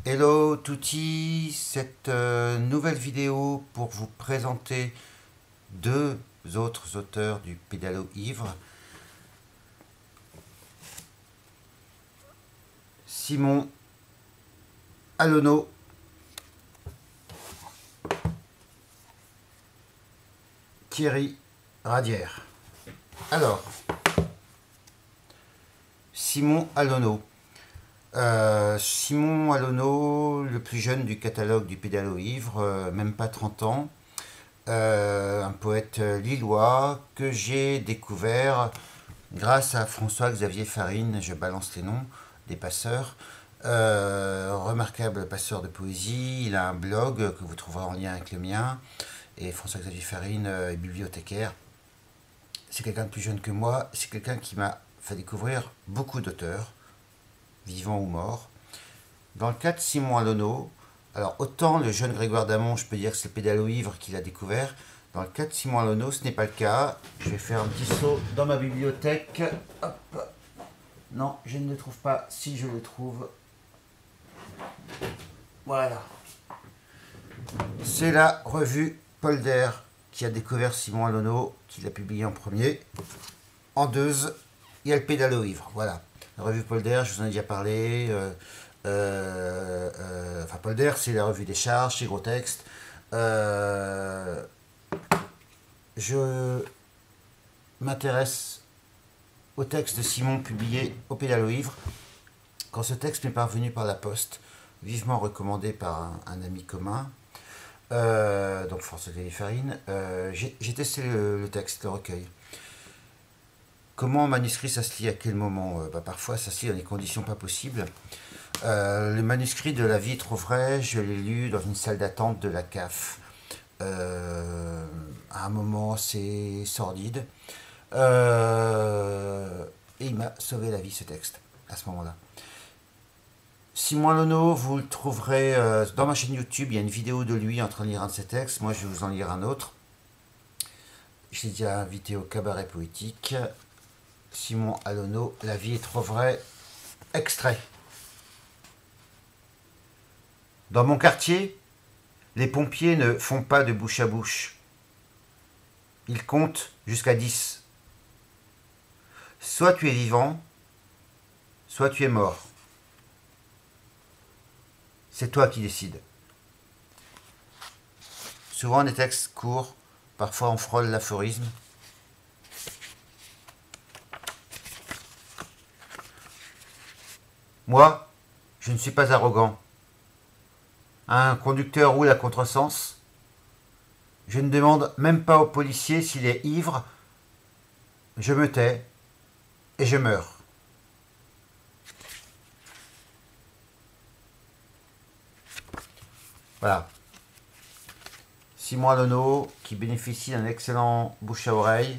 Hello Tutti, cette nouvelle vidéo pour vous présenter deux autres auteurs du Pédalo ivre, Simon Alonneau, Thierry Radière. Alors, Simon Alonneau. Simon Alonneau, le plus jeune du catalogue du Pédalo ivre, même pas 30 ans, un poète lillois que j'ai découvert grâce à François-Xavier Farine, je balance les noms des passeurs, remarquable passeur de poésie, il a un blog que vous trouverez en lien avec le mien, et François-Xavier Farine est bibliothécaire. C'est quelqu'un de plus jeune que moi, c'est quelqu'un qui m'a fait découvrir beaucoup d'auteurs, vivants ou morts. Dans le cas de Simon Alonneau, alors autant le jeune Grégoire Damon, je peux dire que c'est le Pédalo ivre qu'il a découvert. Dans le cas de Simon Alonneau, ce n'est pas le cas. Je vais faire un petit saut dans ma bibliothèque. Hop. Non, je ne le trouve pas. Si je le trouve. Voilà. C'est la revue Polder qui a découvert Simon Alonneau, qui l'a publié en premier. En deux, il y a le Pédalo ivre. Voilà. La revue Polder, je vous en ai déjà parlé. Enfin, Polder, c'est la revue des charges, c'est gros texte. Je m'intéresse au texte de Simon publié au Pédalo ivre. Quand ce texte m'est parvenu par la poste, vivement recommandé par un ami commun, donc François-Xavier Farine, j'ai testé le texte, le recueil. Comment un manuscrit ça se lit à quel moment parfois ça se lit dans des conditions pas possibles. Le manuscrit de La vie est trop vraie, je l'ai lu dans une salle d'attente de la CAF. À un moment assez sordide. Et il m'a sauvé la vie ce texte, à ce moment-là. Simon Alonneau, vous le trouverez dans ma chaîne YouTube, il y a une vidéo de lui en train de lire un de ses textes, moi je vais vous en lire un autre. Je l'ai déjà invité au cabaret poétique. Simon Alonneau, La vie est trop vraie, extrait. Dans mon quartier, les pompiers ne font pas de bouche à bouche. Ils comptent jusqu'à 10. Soit tu es vivant, soit tu es mort. C'est toi qui décides. Souvent des textes courts, parfois on frôle l'aphorisme. Moi, je ne suis pas arrogant. Un conducteur roule à contresens. Je ne demande même pas au policier s'il est ivre. Je me tais et je meurs. Voilà. Simon Alonneau, qui bénéficie d'un excellent bouche à oreille,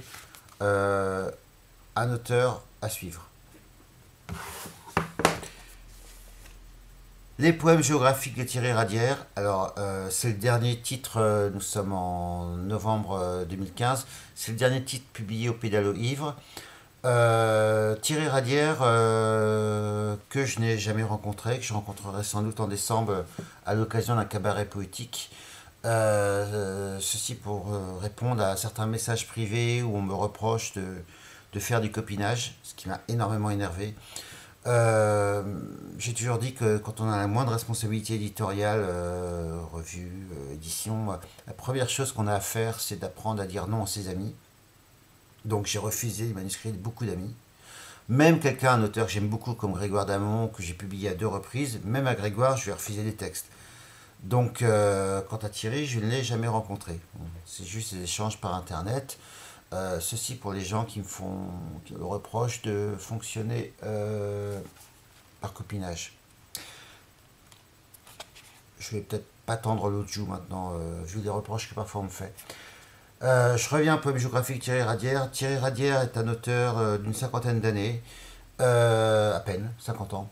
un auteur à suivre. Les poèmes géographiques de Thierry Radière. Alors, c'est le dernier titre, nous sommes en novembre 2015, c'est le dernier titre publié au Pédalo ivre. Thierry Radière, que je n'ai jamais rencontré, que je rencontrerai sans doute en décembre à l'occasion d'un cabaret poétique. Ceci pour répondre à certains messages privés où on me reproche de faire du copinage, ce qui m'a énormément énervé. J'ai toujours dit que quand on a la moindre responsabilité éditoriale, revue, édition, la première chose qu'on a à faire, c'est d'apprendre à dire non à ses amis. Donc j'ai refusé les manuscrits de beaucoup d'amis. Même quelqu'un, un auteur que j'aime beaucoup comme Grégoire Damon, que j'ai publié à 2 reprises, même à Grégoire, je lui ai refusé des textes. Donc, quant à Thierry, je ne l'ai jamais rencontré. C'est juste des échanges par internet. Ceci pour les gens qui me reprochent de fonctionner par copinage. Je vais peut-être pas tendre l'autre joue maintenant, vu les reproches que parfois on me fait. Je reviens au poème géographique Thierry Radière. Thierry Radière est un auteur d'une cinquantaine d'années, à peine, 50 ans,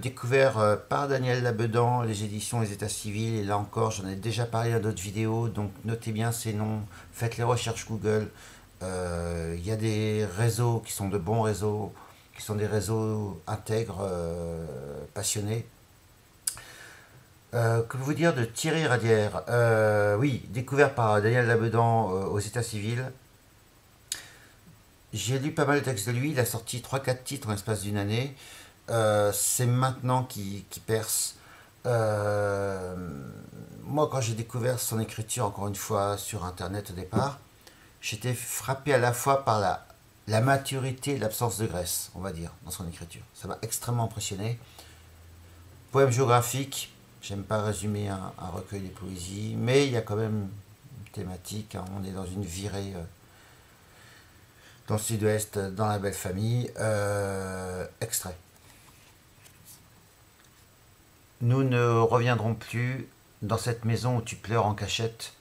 découvert par Daniel Labedan, les éditions Les États civils, et là encore j'en ai déjà parlé dans d'autres vidéos, donc notez bien ces noms, faites les recherches Google. Il y a des réseaux qui sont de bons réseaux, qui sont des réseaux intègres, passionnés. Que vous dire de Thierry Radière? Oui, découvert par Daniel Labedan aux États civils. J'ai lu pas mal de textes de lui. Il a sorti trois quatre titres en l'espace d'une année. C'est maintenant qui perce. Euh, Moi, quand j'ai découvert son écriture, encore une fois, sur Internet au départ, j'étais frappé à la fois par la maturité et l'absence de graisse, on va dire, dans son écriture. Ça m'a extrêmement impressionné. Poème géographique, j'aime pas résumer un recueil de poésie, mais il y a quand même une thématique, hein. On est dans une virée dans le sud-ouest, dans la belle famille. Extrait. Nous ne reviendrons plus dans cette maison où tu pleures en cachette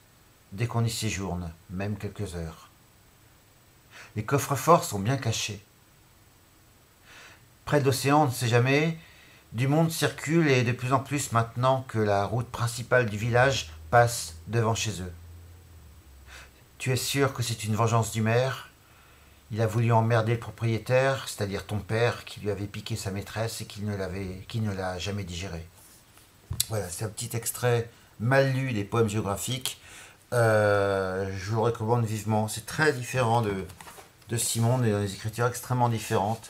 dès qu'on y séjourne, même quelques heures. Les coffres-forts sont bien cachés. Près de l'océan, on ne sait jamais, du monde circule et de plus en plus maintenant que la route principale du village passe devant chez eux. Tu es sûr que c'est une vengeance du maire? Il a voulu emmerder le propriétaire, c'est-à-dire ton père, qui lui avait piqué sa maîtresse et qui ne l'a jamais digéré. Voilà, c'est un petit extrait mal lu des poèmes géographiques. Je vous le recommande vivement. C'est très différent de Simon, on est dans des écritures extrêmement différentes.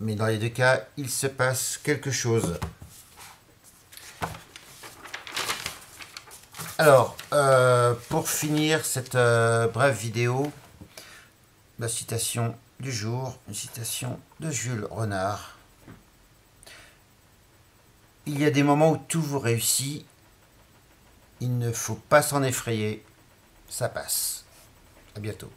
Mais dans les deux cas, il se passe quelque chose. Alors, pour finir cette brève vidéo, la citation du jour, une citation de Jules Renard. Il y a des moments où tout vous réussit, il ne faut pas s'en effrayer, ça passe. À bientôt.